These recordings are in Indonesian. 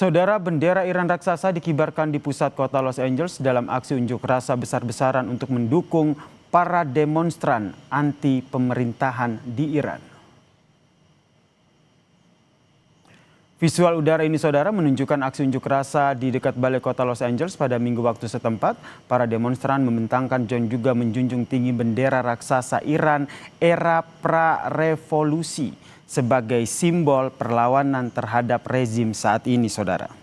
Saudara, bendera Iran raksasa dikibarkan di pusat kota Los Angeles dalam aksi unjuk rasa besar-besaran untuk mendukung para demonstran anti pemerintahan di Iran. Visual udara ini, saudara, menunjukkan aksi unjuk rasa di dekat balai kota Los Angeles pada minggu waktu setempat. Para demonstran membentangkan dan juga menjunjung tinggi bendera raksasa Iran era pra-revolusi sebagai simbol perlawanan terhadap rezim saat ini, saudara.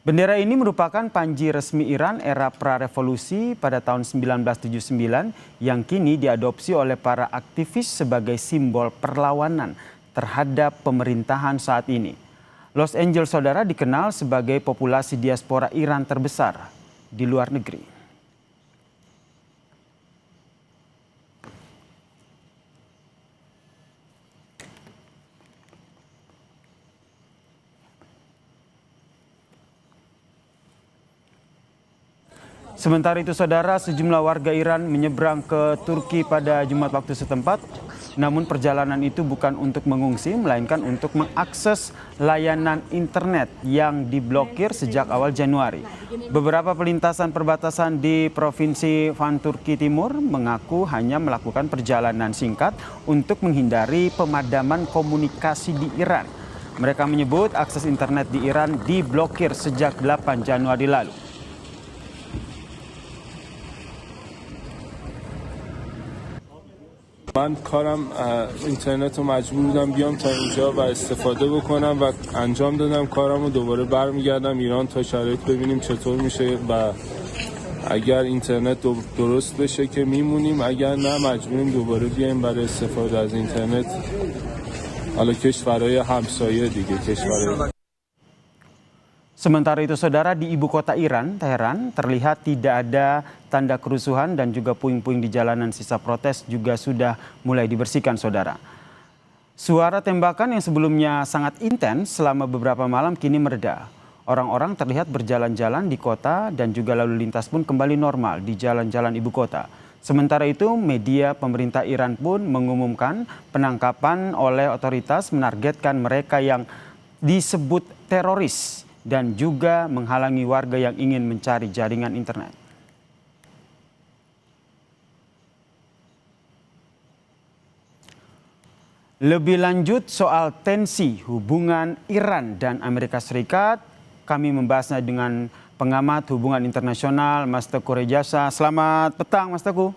Bendera ini merupakan panji resmi Iran era pra-revolusi pada tahun 1979 yang kini diadopsi oleh para aktivis sebagai simbol perlawanan terhadap pemerintahan saat ini. Los Angeles, saudara, dikenal sebagai populasi diaspora Iran terbesar di luar negeri. Sementara itu, saudara, sejumlah warga Iran menyeberang ke Turki pada Jumat waktu setempat. Namun perjalanan itu bukan untuk mengungsi, melainkan untuk mengakses layanan internet yang diblokir sejak awal Januari. Beberapa pelintasan perbatasan di Provinsi Van Turki Timur mengaku hanya melakukan perjalanan singkat untuk menghindari pemadaman komunikasi di Iran. Mereka menyebut akses internet di Iran diblokir sejak 8 Januari lalu. من کارم اینترنت رو مجبور بودم بیام تا اینجا و استفاده بکنم و انجام دادم کارم رو. دوباره برمیگردم ایران تا شرایط ببینیم چطور میشه و اگر اینترنت درست بشه که میمونیم، اگر نه مجبوریم دوباره بیایم برای استفاده از اینترنت حالا کشورهای همسایه دیگه کشورهای. Sementara itu, saudara, di ibu kota Iran, Teheran, terlihat tidak ada tanda kerusuhan dan juga puing-puing di jalanan. Sisa protes juga sudah mulai dibersihkan, saudara. Suara tembakan yang sebelumnya sangat intens selama beberapa malam kini mereda. Orang-orang terlihat berjalan-jalan di kota dan juga lalu lintas pun kembali normal di jalan-jalan ibu kota. Sementara itu, media pemerintah Iran pun mengumumkan penangkapan oleh otoritas menargetkan mereka yang disebut teroris dan juga menghalangi warga yang ingin mencari jaringan internet. Lebih lanjut soal tensi hubungan Iran dan Amerika Serikat, kami membahasnya dengan pengamat hubungan internasional Mas Teguh Rejasa. Selamat petang, Mas Teguh.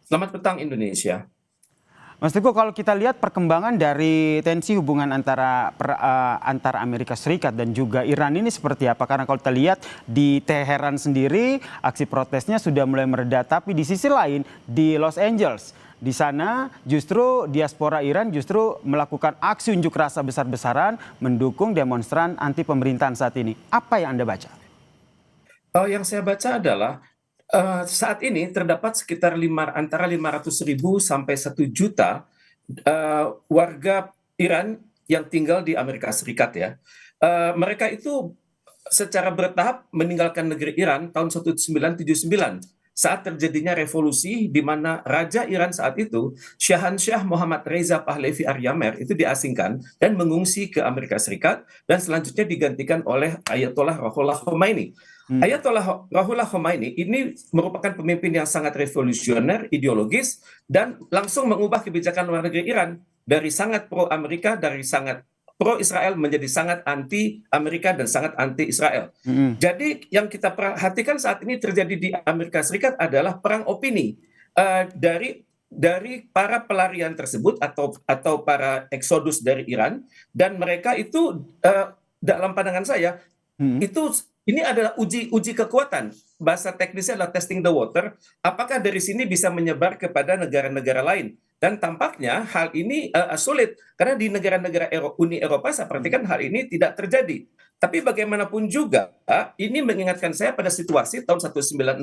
Selamat petang Indonesia. Mas Teguh, kalau kita lihat perkembangan dari tensi hubungan antara Amerika Serikat dan juga Iran ini seperti apa? Karena kalau kita lihat di Teheran sendiri aksi protesnya sudah mulai mereda, tapi di sisi lain di Los Angeles, di sana justru diaspora Iran justru melakukan aksi unjuk rasa besar-besaran mendukung demonstran anti pemerintahan saat ini. Apa yang Anda baca? Yang saya baca adalah saat ini terdapat sekitar antara 500.000 sampai 1 juta warga Iran yang tinggal di Amerika Serikat ya. Mereka itu secara bertahap meninggalkan negeri Iran tahun 1979 saat terjadinya revolusi di mana Raja Iran saat itu, Syahansyah Muhammad Reza Pahlavi Aryamer, itu diasingkan dan mengungsi ke Amerika Serikat dan selanjutnya digantikan oleh Ayatollah Ruhollah Khomeini. Ayatollah Ruhollah Khomeini ini merupakan pemimpin yang sangat revolusioner, ideologis, dan langsung mengubah kebijakan luar negeri Iran dari sangat pro-Amerika, dari sangat pro-Israel menjadi sangat anti-Amerika dan sangat anti-Israel. Jadi yang kita perhatikan saat ini terjadi di Amerika Serikat adalah perang opini dari para pelarian tersebut atau para eksodus dari Iran, dan mereka itu dalam pandangan saya ini adalah uji kekuatan. Bahasa teknisnya adalah testing the water. Apakah dari sini bisa menyebar kepada negara-negara lain? Dan tampaknya hal ini sulit karena di negara-negara Uni Eropa saya perhatikan hal ini tidak terjadi. Tapi bagaimanapun juga ini mengingatkan saya pada situasi tahun 1960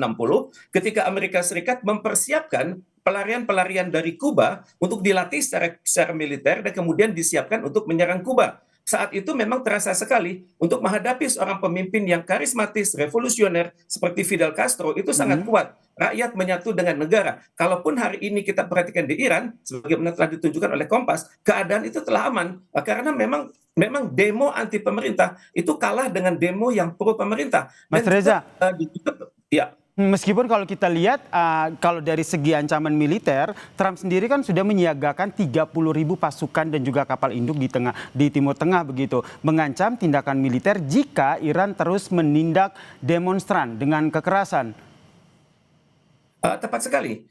ketika Amerika Serikat mempersiapkan pelarian-pelarian dari Kuba untuk dilatih secara militer dan kemudian disiapkan untuk menyerang Kuba. saat itu memang terasa sekali untuk menghadapi seorang pemimpin yang karismatis, revolusioner seperti Fidel Castro itu sangat kuat. Rakyat menyatu dengan negara. Kalaupun hari ini kita perhatikan di Iran, sebagaimana telah ditunjukkan oleh Kompas, keadaan itu telah aman karena memang demo anti pemerintah itu kalah dengan demo yang pro pemerintah. Mas Dan Reza, ya. meskipun kalau kita lihat, kalau dari segi ancaman militer, Trump sendiri kan sudah menyiagakan 30.000 pasukan dan juga kapal induk di Timur Tengah begitu, mengancam tindakan militer jika Iran terus menindak demonstran dengan kekerasan. Tepat sekali.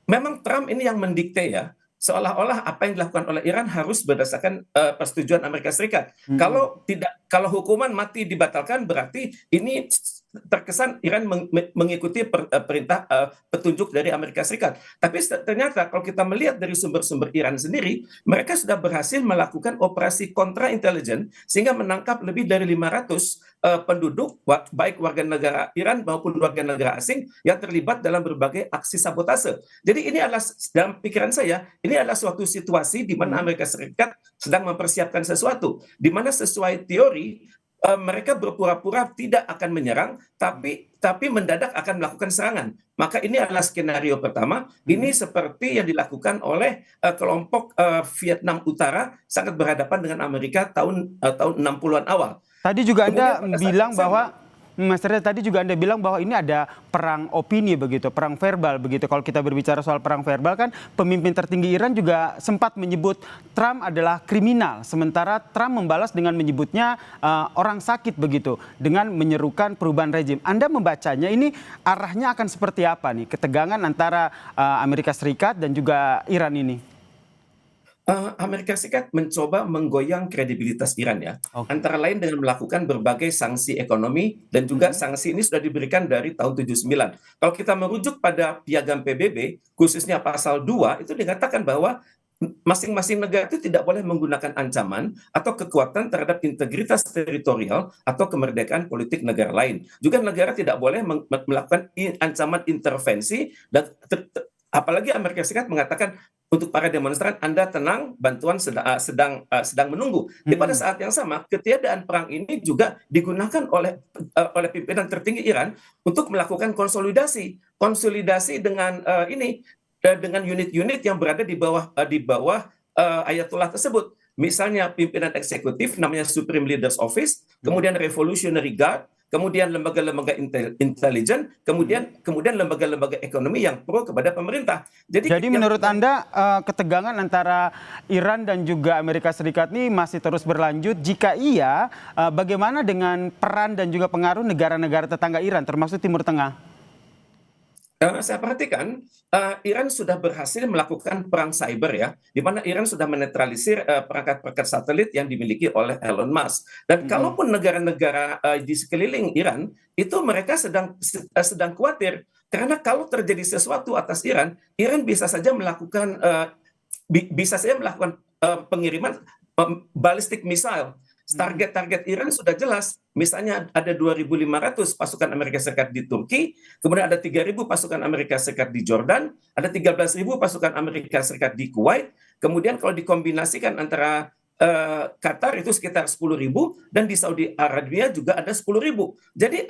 Memang Trump ini yang mendikte ya, seolah-olah apa yang dilakukan oleh Iran harus berdasarkan persetujuan Amerika Serikat. Kalau hukuman mati dibatalkan berarti ini terkesan Iran mengikuti perintah petunjuk dari Amerika Serikat. Tapi ternyata kalau kita melihat dari sumber-sumber Iran sendiri, mereka sudah berhasil melakukan operasi kontra intelijen sehingga menangkap lebih dari 500 penduduk baik warga negara Iran maupun warga negara asing yang terlibat dalam berbagai aksi sabotase. Jadi ini adalah dalam pikiran saya ini adalah suatu situasi di mana Amerika Serikat sedang mempersiapkan sesuatu, di mana sesuai teori mereka berpura-pura tidak akan menyerang, tapi mendadak akan melakukan serangan. Maka ini adalah skenario pertama. Ini seperti yang dilakukan oleh kelompok Vietnam Utara sangat berhadapan dengan Amerika tahun 60-an awal. Tadi juga Anda Kemudian bilang bahwa Mas Reza, tadi juga Anda bilang bahwa ini ada perang opini begitu, perang verbal begitu. Kalau kita berbicara soal perang verbal kan pemimpin tertinggi Iran juga sempat menyebut Trump adalah kriminal. Sementara Trump membalas dengan menyebutnya orang sakit begitu, dengan menyerukan perubahan rezim. Anda membacanya ini arahnya akan seperti apa nih, ketegangan antara Amerika Serikat dan juga Iran ini? Amerika Serikat mencoba menggoyang kredibilitas Iran ya, antara lain dengan melakukan berbagai sanksi ekonomi dan juga sanksi ini sudah diberikan dari tahun 79. Kalau kita merujuk pada piagam PBB, khususnya pasal 2 itu dikatakan bahwa masing-masing negara itu tidak boleh menggunakan ancaman atau kekuatan terhadap integritas teritorial atau kemerdekaan politik negara lain. Juga negara tidak boleh melakukan ancaman intervensi dan apalagi Amerika Serikat mengatakan untuk para demonstran Anda tenang, bantuan sedang menunggu. Pada saat yang sama, ketiadaan perang ini juga digunakan oleh pimpinan tertinggi Iran untuk melakukan konsolidasi dengan dengan unit-unit yang berada di bawah Ayatollah tersebut. Misalnya pimpinan eksekutif namanya Supreme Leaders Office, kemudian Revolutionary Guard, kemudian lembaga-lembaga intelijen, kemudian lembaga-lembaga ekonomi yang pro kepada pemerintah. Jadi menurut Anda ketegangan antara Iran dan juga Amerika Serikat ini masih terus berlanjut? Jika iya, bagaimana dengan peran dan juga pengaruh negara-negara tetangga Iran, termasuk Timur Tengah? Saya perhatikan Iran sudah berhasil melakukan perang cyber ya, di mana Iran sudah menetralisir perangkat-perangkat satelit yang dimiliki oleh Elon Musk. Dan kalaupun negara-negara di sekeliling Iran itu mereka sedang khawatir karena kalau terjadi sesuatu atas Iran, Iran bisa saja melakukan pengiriman ballistic missile. Target-target Iran sudah jelas. Misalnya ada 2.500 pasukan Amerika Serikat di Turki, kemudian ada 3.000 pasukan Amerika Serikat di Jordan, ada 13.000 pasukan Amerika Serikat di Kuwait, kemudian kalau dikombinasikan antara Qatar itu sekitar 10.000 dan di Saudi Arabia juga ada 10.000. Jadi